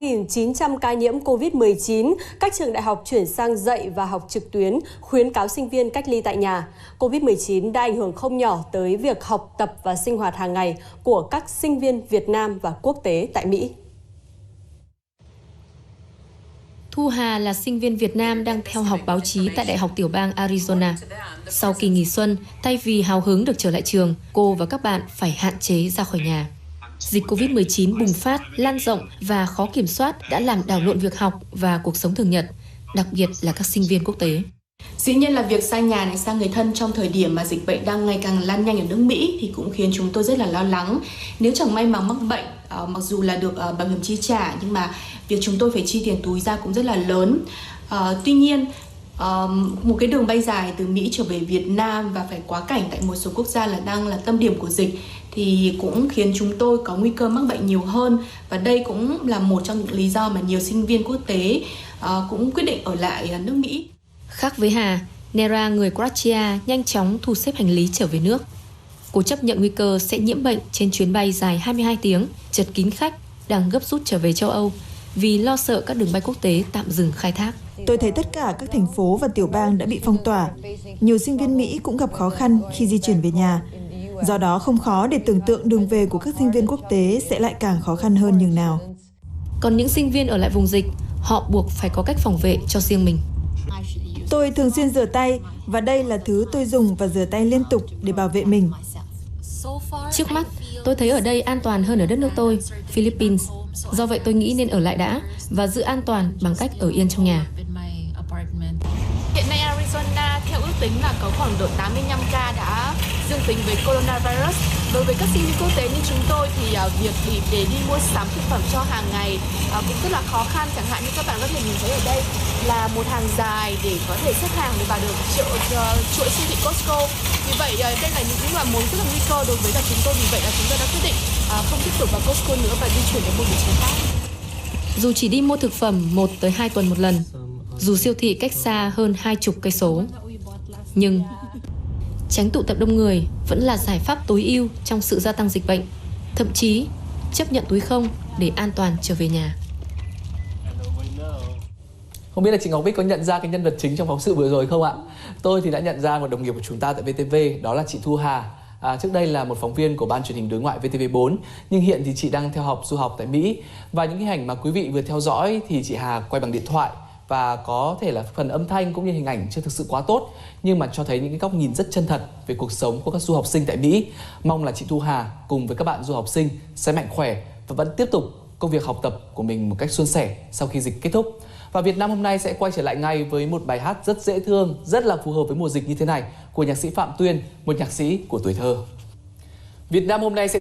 1.900 ca nhiễm COVID-19, các trường đại học chuyển sang dạy và học trực tuyến, khuyến cáo sinh viên cách ly tại nhà. COVID-19 đã ảnh hưởng không nhỏ tới việc học tập và sinh hoạt hàng ngày của các sinh viên Việt Nam và quốc tế tại Mỹ. Thu Hà là sinh viên Việt Nam đang theo học báo chí tại Đại học Tiểu bang Arizona. Sau kỳ nghỉ xuân, thay vì hào hứng được trở lại trường, cô và các bạn phải hạn chế ra khỏi nhà. Dịch COVID-19 bùng phát, lan rộng và khó kiểm soát đã làm đảo lộn việc học và cuộc sống thường nhật, đặc biệt là các sinh viên quốc tế. Dĩ nhiên là việc xa nhà này, xa người thân trong thời điểm mà dịch bệnh đang ngày càng lan nhanh ở nước Mỹ thì cũng khiến chúng tôi rất là lo lắng. Nếu chẳng may mà mắc bệnh, mặc dù là được bảo hiểm chi trả nhưng mà việc chúng tôi phải chi tiền túi ra cũng rất là lớn. Tuy nhiên, một cái đường bay dài từ Mỹ trở về Việt Nam và phải quá cảnh tại một số quốc gia đang là tâm điểm của dịch thì cũng khiến chúng tôi có nguy cơ mắc bệnh nhiều hơn, và đây cũng là một trong những lý do mà nhiều sinh viên quốc tế cũng quyết định ở lại nước Mỹ. Khác với Hà, Nera người Croatia nhanh chóng thu xếp hành lý trở về nước. Cô chấp nhận nguy cơ sẽ nhiễm bệnh trên chuyến bay dài 22 tiếng, chật kín khách, đang gấp rút trở về châu Âu vì lo sợ các đường bay quốc tế tạm dừng khai thác. Tôi thấy tất cả các thành phố và tiểu bang đã bị phong tỏa. Nhiều sinh viên Mỹ cũng gặp khó khăn khi di chuyển về nhà. Do đó không khó để tưởng tượng đường về của các sinh viên quốc tế sẽ lại càng khó khăn hơn nhường nào. Còn những sinh viên ở lại vùng dịch, họ buộc phải có cách phòng vệ cho riêng mình. Tôi thường xuyên rửa tay và đây là thứ tôi dùng và rửa tay liên tục để bảo vệ mình. Trước mắt, tôi thấy ở đây an toàn hơn ở đất nước tôi, Philippines. Do vậy tôi nghĩ nên ở lại đã và giữ an toàn bằng cách ở yên trong nhà. Hiện nay Arizona theo ước tính là có khoảng độ 85 ca đã dương tính với coronavirus. Đối với các sinh viên quốc tế như chúng tôi thì việc để đi mua sắm thực phẩm cho hàng ngày cũng rất là khó khăn. Chẳng hạn như các bạn có thể nhìn thấy ở đây là một hàng dài để có thể xếp hàng để vào được chuỗi siêu thị Costco. Vì vậy đây là những món rất là nguy cơ đối với chúng tôi. Vì vậy là chúng tôi đã quyết định không tiếp tục vào Costco nữa và di chuyển đến một địa chỉ khác. Dù chỉ đi mua thực phẩm 1 tới 2 tuần một lần, dù siêu thị cách xa hơn 20 cây số, nhưng tránh tụ tập đông người vẫn là giải pháp tối ưu trong sự gia tăng dịch bệnh, thậm chí chấp nhận túi không để an toàn trở về nhà. Không biết là chị Ngọc Bích có nhận ra cái nhân vật chính trong phóng sự vừa rồi không ạ? Tôi thì đã nhận ra một đồng nghiệp của chúng ta tại VTV, đó là chị Thu Hà. Trước đây là một phóng viên của ban truyền hình đối ngoại VTV4, nhưng hiện thì chị đang theo du học tại Mỹ. Và những cái ảnh mà quý vị vừa theo dõi thì chị Hà quay bằng điện thoại và có thể là phần âm thanh cũng như hình ảnh chưa thực sự quá tốt, nhưng mà cho thấy những cái góc nhìn rất chân thật về cuộc sống của các du học sinh tại Mỹ. Mong là chị Thu Hà cùng với các bạn du học sinh sẽ mạnh khỏe và vẫn tiếp tục công việc học tập của mình một cách suôn sẻ sau khi dịch kết thúc. Và Việt Nam hôm nay sẽ quay trở lại ngay với một bài hát rất dễ thương, rất là phù hợp với mùa dịch như thế này của nhạc sĩ Phạm Tuyên, một nhạc sĩ của tuổi thơ. Việt Nam hôm nay sẽ